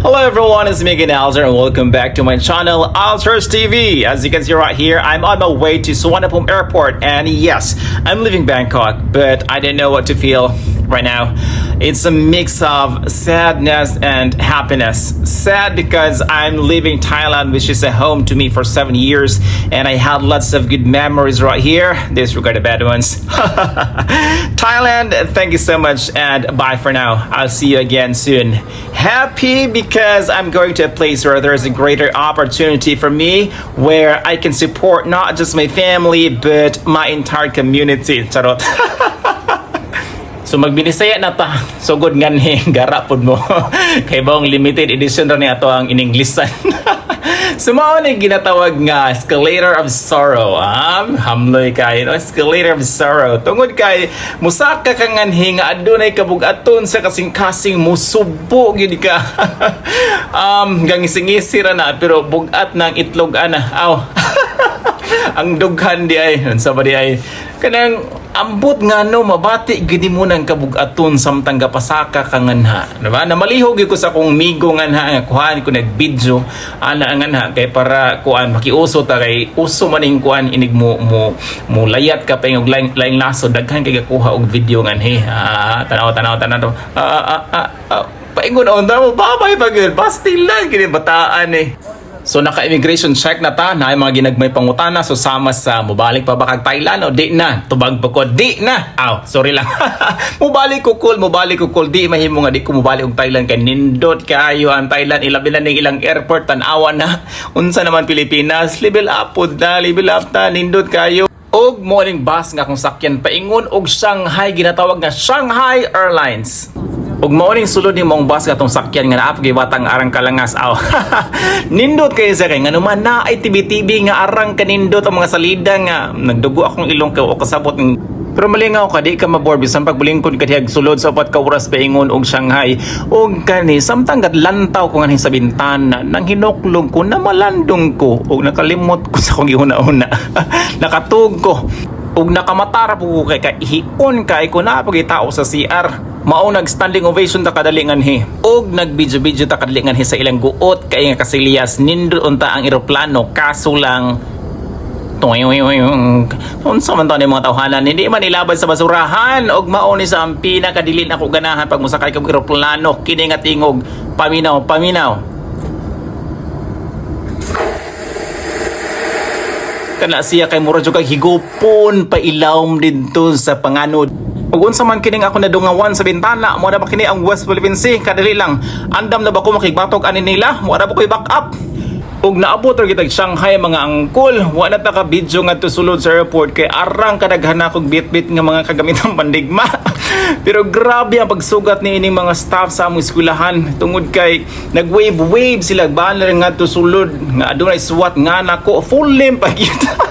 Hello everyone, it's Megan Alger and welcome back to my channel, Alger's TV. As you can see right here, I'm on my way to Suvarnabhumi Airport, and yes, I'm leaving Bangkok, but I don't know what to feel right now. It's a mix of sadness and happiness. Sad because I'm leaving Thailand, which is a home to me for 7 years, and I had lots of good memories right here. Disregard the bad ones. Thailand, thank you so much, and bye for now. I'll see you again soon. Happy because I'm going to a place where there's a greater opportunity for me, where I can support not just my family but my entire community. Charot. So magbinisaya na ta. So good nga ni garapod mo. Kay bang limited edition ra ni ato ang in-Englishan. So mao ni ginatawag nga escalator of sorrow. Hamloy kay no escalator of sorrow. Tungod kay musaka ka nganhi nga adunay kabug-aton sa kasing-kasing musubo gyud ka. Gangisingisi ra na pero bugat nang itlog ana. Aw. Ang dughan di ay unsa ba di ay kanang ambot nga no mabati gidi mo nang kabug-aton samtang gapasaka ka nganha, diba? Namalihog ko sa kong migo nganha nga kuhan ko nag-video ana nganha kay para kuan makiuso ta kay uso maning kuan inig mo layat ka pa yung laing laso daghan kay gakuha og video nganhi. Tanaw to. Paingon on mo babay pagil pastil lang kini bataan eh. So naka-immigration check na ta na mga ginagmay pangutana so sama sa mubalik pa ba kag Thailand o di na tubag pa ko di na sorry lang. mubalik ko cool di mahimo nga di ko mubalik og Thailand kay nindot kayo ang Thailand ilabi na ning ilang airport tan-awa na unsa naman Pilipinas level up ta nindot kayo og morning bus nga kung sakyan paingon og Shanghai ginatawag nga Shanghai Airlines. Ug mao ning sulod ni mong bus katong sakyan nga naap kay batang arang kalangas nindot kay sa kay nganuman na ay tibi-tibi nga arang kanindot ang mga salida nga nagdugo akong ilong kay o kasabot pero malingaw ka di ka maboard bisan pagbulingkod ka diag sulod sa upat ka oras paingon og Shanghai og kani samtang lantaw ko nga sa bintana nang hinoklog ko na malandong ko og nakalimot ko sa akong gihuna-una. Nakatug ko ug nakamatara po ko kay kahion kay ko na pagitao sa CR. Mao nag standing ovation ta kadalingan hi og nag-video ta kadalingan hi sa ilang guot kay nga kasilias nindot unta ang eroplano kaso lang unsa man taon ni mga tawhanan hindi man ilabad sa basurahan og mao ni sa ang pinakadilin ako ganahan pag musakay kag eroplano kini nga tingog paminaw kana siya kay mura jud kag higupon pa ilawom didto sa panganod. Ug unsa man kining ako nadungawan sa bintana mo na ba kini ang West Philippine Sea kadali lang andam na ba ko makigbatok ani nila mo na ba ko i-back up ug naabot ra kitag Shanghai mga angkol wa na ta ka video ngadto sulod sa airport kay arang kadaghan akong bitbit nga mga kagamitang pandigma. Pero grabe ang pagsugat ni ining mga staff sa among eskwelahan tungod kay nag-wave sila banner ngadto sulod nga adunay SWAT nga nako full name pa gyud.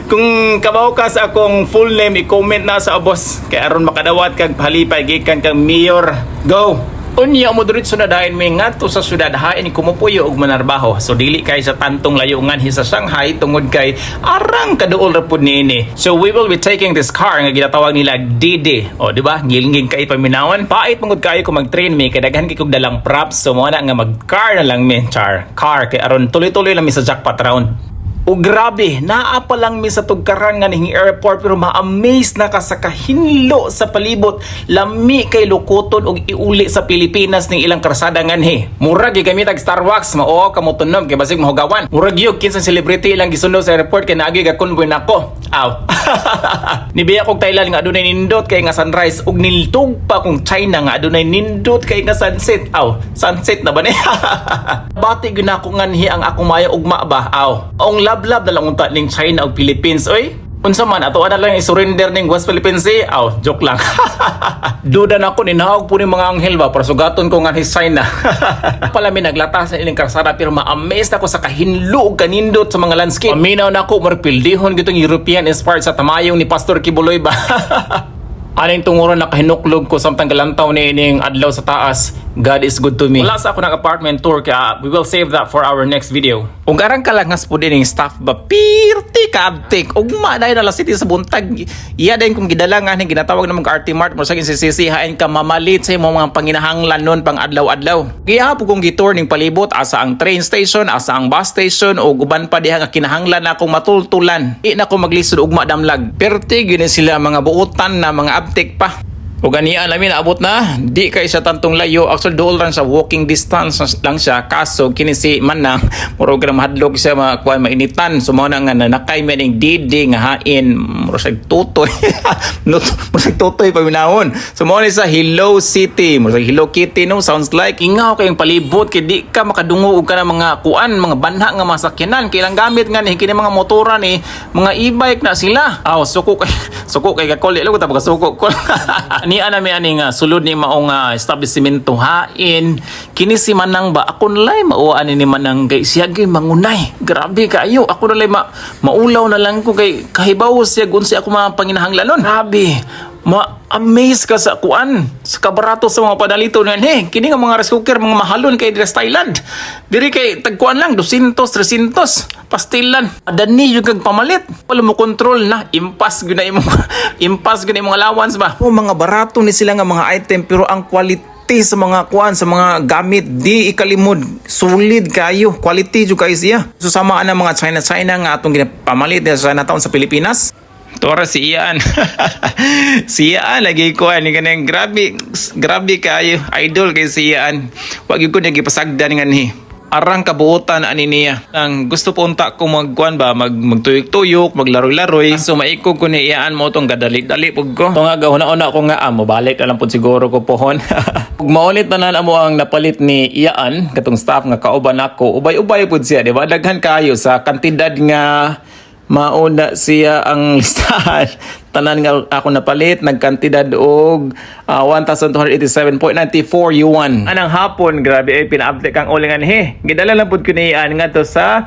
Kung kabaw ka sa akong full name, i-comment na sa boss. Kaya aron makadawat kag palipay gikan kang mayor. Go! Unya mo diretso na dahin may ngadto sa syudad hain kumupuyo og manarbaho. So dili kay sa tantong layungan hi sa Shanghai tungod kay arang kaduol ra pud niini. So we will be taking this car nga ginatawag nila DD. O di ba? Ngilngig kay paminawon. Pait mangud kayo kung mag-train mi kay daghan kay kog dalang props. So mo na nga mag-car na lang mi. Car kay aron tuloy-tuloy lang mi sa jackpot round. O grabe, naa pa lang mi sa tugkaran nga ning airport pero ma-amaze na ka sa kahinlo sa palibot. Lami kay lukoton og iuli sa Pilipinas ning ilang karsada nganhi. Murag gigamit og Starbucks mao kamutunom kay basig mahugawan. Murag gyud kinsa celebrity ilang gisundo sa airport kay naagi ga convoy nako. Nibiya kog Thailand nga adunay nindot kay nga sunrise ug niltog pa kong China nga adunay nindot kay nga sunset. Sunset na ba ni? Bati gyud nako nganhi ang akong mayo ugma ba. Ang lab na lang unta ning China ug Philippines oy. Unsa man ato ana lang i-surrender ning West Philippine Sea. Joke lang. Duda na ako ninahog po ni mga anghel ba para sugaton ko nga China. Pala mi naglata sa ilang karsada pero ma-amaze ako sa kahinlo kanindot sa mga landscape. Aminaw na ako marpildihon gitong European inspired sa tamayong ni Pastor Kibuloy ba. Aning tunguron nakahinuklog ko samtang galantaw ni ining adlaw sa taas God is good to me. Wala sa ako ng apartment tour kaya we will save that for our next video. Ug arang kalangas po din yung staff ba pirti kabtik ugma dahil na city sa buntag iya din kung gidalangan ng ginatawag na mag-RT Mart mo sa sisisihain ka mamalit sa imong mga panginahanglan nun pang adlaw-adlaw. Kaya po kung gitour ning palibot asa ang train station, asa ang bus station o uban pa diha nga kinahanglan na akong matultulan. Di na ko maglisod ugma damlag. Perti gini sila mga buutan na mga abtik pa. O ganian namin naabot na, di kay siya tantong layo. Actually, doon lang sa walking distance lang siya. Kaso, kinisi man na, murag na mahadlog siya, mainitan. So, mga nga nanakay man yung didi nga hain. Murag tutoy. Murag tutoy paminahon. So, mga sa Hello City. Murag Hello Kitty, no? Sounds like, ingaw kayong palibot. Kaya di ka makadungo ka ng mga kuan, mga banha nga masakyanan. Kailang gamit nga ni, kini mga motoran ni, mga e-bike na sila. Suko kay kakol. Ilo ko tapos suko ko. Niya namin aning sulod ni maong establishmento hain kini si manang ba ako nalay mauan ni manang kay siya gay mangunay grabe kaayo ako nalay maulaw na lang ko kay kahibaw siya unsi ako mga panginahanglanon grabe ma-amaze ka sa kuan sa kabarato sa mga panalito na kini nga mga rice cooker mga mahalon kay Dress Thailand diri kay tagkuan lang 200 300 pastilan adani yung kag pamalit wala mo control na impas gyud na imong allowance ba mga barato ni sila nga mga item pero ang quality sa mga kuan sa mga gamit di ikalimod solid kayo quality jud kayo siya susama ang mga China nga atong ginapamalit sa Chinatown sa Pilipinas. Tora si Ian. Si Ian lagi ko ani kanang grabe kayo idol kay si Ian. Wag gyud ko nagipasagdan nga ni. Arang kabuotan ani niya. Ang gusto po unta ko magkuan ba magtuyok-tuyok, maglaroy-laroy. So maikog ko ni Ian mo tong gadali-dali pug ko. To nga gahuna-una ko nga mobalik na lang pud siguro ko pohon. Ug maulit tanan amo ang napalit ni Ian katong staff nga kauban ako. Ubay-ubay pud siya, di ba? Daghan kayo sa kantidad nga mauna siya ang listahan. Tanan nga ako napalit, nagkantidad og 1,287.94 yuan. Anang hapon, grabe ay pina-update kang ulingan gidala lang pud ko niyan nga to sa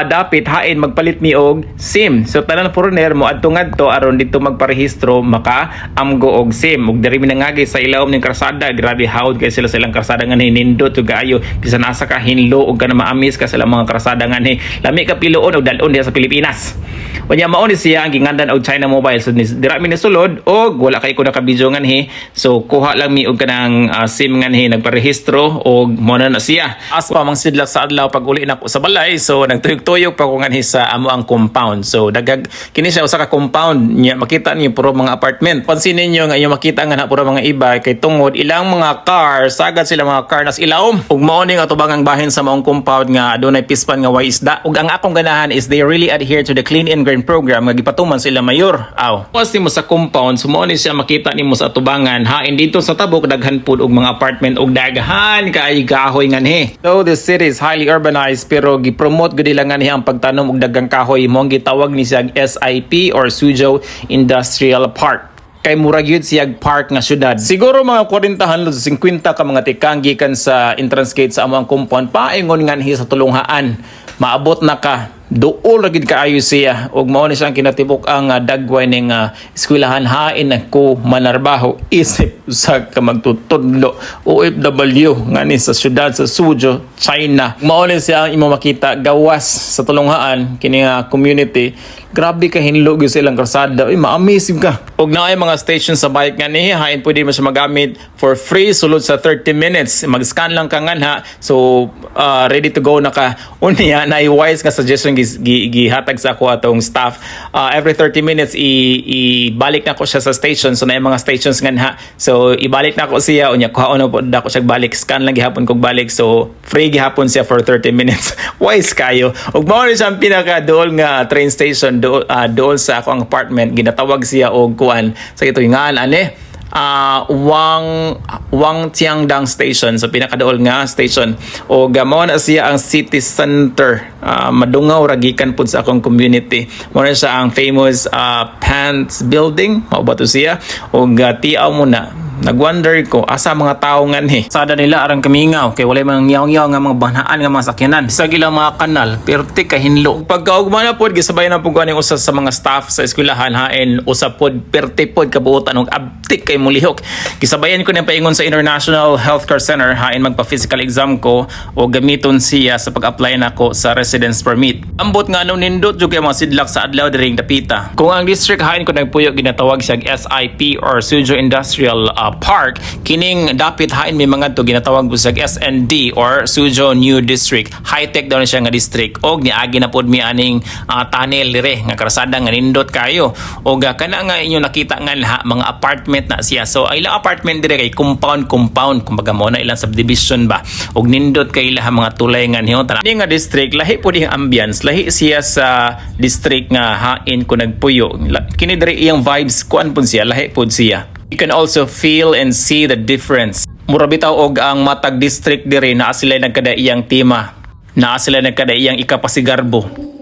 dapit hain magpalit mi og SIM. So tanan foreigner mo adto ngadto aron dito magparehistro maka-amgo og SIM. Ug diri mi nangagi sa ilawom ning karsada, grabe hawd kay sila sa ilang karsada nga nindot ug kaayo bisan asa ka hinlo ug kana maamis ka sa ilang mga karsada nga lami ka piluon og dalon diha sa Pilipinas. Unya mao ni siya ang gingandan og China Mobile. So dira mi nasulod og wala kay ko nakabidyo ngan so kuha lang mi og kanang SIM ngan nagparehistro og mo na siya as pa mang sidlak sa adlaw pag uli na ko sa balay. So nagtuyok-tuyok pa ko ngan sa amo ang compound. So dagag kini siya usa ka compound nya makita niyo puro mga apartment. Pansinin niyo nga yung makita nga na puro mga iba kay tungod ilang mga car sagad sila mga car nas ilawom ug mao ni nga tubangang bahin sa maong compound nga adunay pispan nga way isda ug ang akong ganahan is they really adhere to the clean and green program nga gipatuman sila mayor. Once mo sa compound, sumuo ni siya makita nimo sa tubangan hain dito sa tabok daghan pud og mga apartment og daghan kay kahoy ngan So the city is highly urbanized pero gi-promote gud nila ngan ang pagtanom og daghang kahoy mo ang gitawag ni siya SIP or Suzhou Industrial Park. Kay murag yun siyag park nga syudad. Siguro mga 40 hangtod sa 50 ka mga tikang gikan sa entrance gate sa among compound paingon nganhi sa tulunghaan. Maabot na ka duol ra gid kaayo siya ug mao ni siyang kinatibuk ang dagway ning eskwelahan hain ko manarbaho isip sa ka magtutudlo OFW ngani sa syudad sa Suzhou, China. Mao ni siya imo makita gawas sa tulunghaan kini nga community. Grabe ka hinlo gyud silang karsada. Ma-amazing ka. Ug naay mga station sa bike ngani hain pwede mo siya magamit for free sulod sa 30 minutes. Mag-scan lang ka nganha. So ready to go na ka. Unya na wise nga suggestion gihatag sa ako atong staff. Every 30 minutes ibalik na ko siya sa station. So na mga stations nganha. So ibalik na ko siya unya kuhaon na po dako siya balik. Scan lang gihapon kog balik. So free gihapon siya for 30 minutes. Wise kayo. Ug mao ni siya pinaka dool nga train station dool sa akong apartment. Ginatawag siya og kuan sa ito nga Wangtiangdang Station, so pinakadool nga station o mao na siya ang city center. Madungaw ragikan pud sa akong community. Mao na siya ang famous Pants Building, mao ba to siya og tiaw mo na nagwonder ko asa mga tao nga ni. Sada nila arang kamingaw kay walay mga ngiyaw-ngiyaw nga mga banhaan nga mga sakyanan. Sa gila mga kanal perti kahinlo. Pagkaugma na pod gisabay na pud ganing usa sa mga staff sa eskwelahan hain usa pod perti pod kabuotan og abtik kay mulihok. Gisabayan ko nang paingon sa International Healthcare Center hain magpa-physical exam ko o gamiton siya sa pag-apply nako sa residence permit. Ambot nga nung nindot jud kay mga sidlak sa adlaw diring dapita. Kung ang district hain ko nagpuyo ginatawag siya SIP or Suzhou Industrial Park, kining dapit hain may mga to ginatawag po siya SND or Suzhou New District. High-tech daw na siya nga district og niagi na pod mi aning tunnel dire nga karasada nga nindot kayo. Og kana nga inyo nakita nga laha mga apartment na siya. So ay ilang apartment dire kay compound kumbaga mo na ilang subdivision ba. Og nindot kay laha mga tulay nga niyo tanan. Nga district lahi pod ang ambience, lahi siya sa district nga hain ko nagpuyo. Kini dire iyang vibes kuan pud siya, lahi pod siya. You can also feel and see the difference. Mura bitaw og ang matag district dire naa sila nagkadaiyang tema. Naa sila nagkadaiyang ikapasigarbo.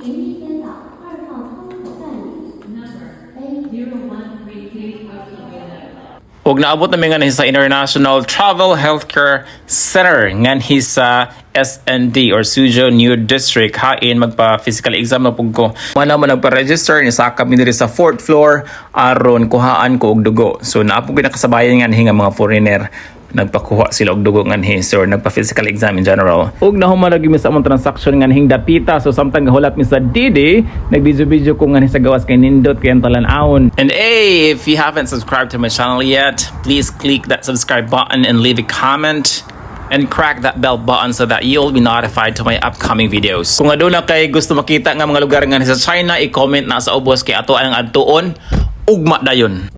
Og naabot na nga sa International Travel Healthcare Center ngan sa SND or Suzhou New District hain magpa-physical exam na pug ko. Wala man nagpa-register ni sa kami diri sa 4th floor aron kuhaan ko og dugo. So naapog ginakasabayan nga nga mga foreigner nagpakuha sila og dugo nganhi or nagpa-physical exam in general. Og nahuman lagi mi sa among transaction nganhing dapita so samtang gahulat mi sa Didi nagbidyo-video ko nganhi sa gawas kay nindot kay talan-awon. And hey, if you haven't subscribed to my channel yet, please click that subscribe button and leave a comment. And crack that bell button so that you'll be notified to my upcoming videos. Kung aduna kay gusto makita nga mga lugar nga sa China, i-comment na sa ubos kay ato ang adtuon ugma dayon.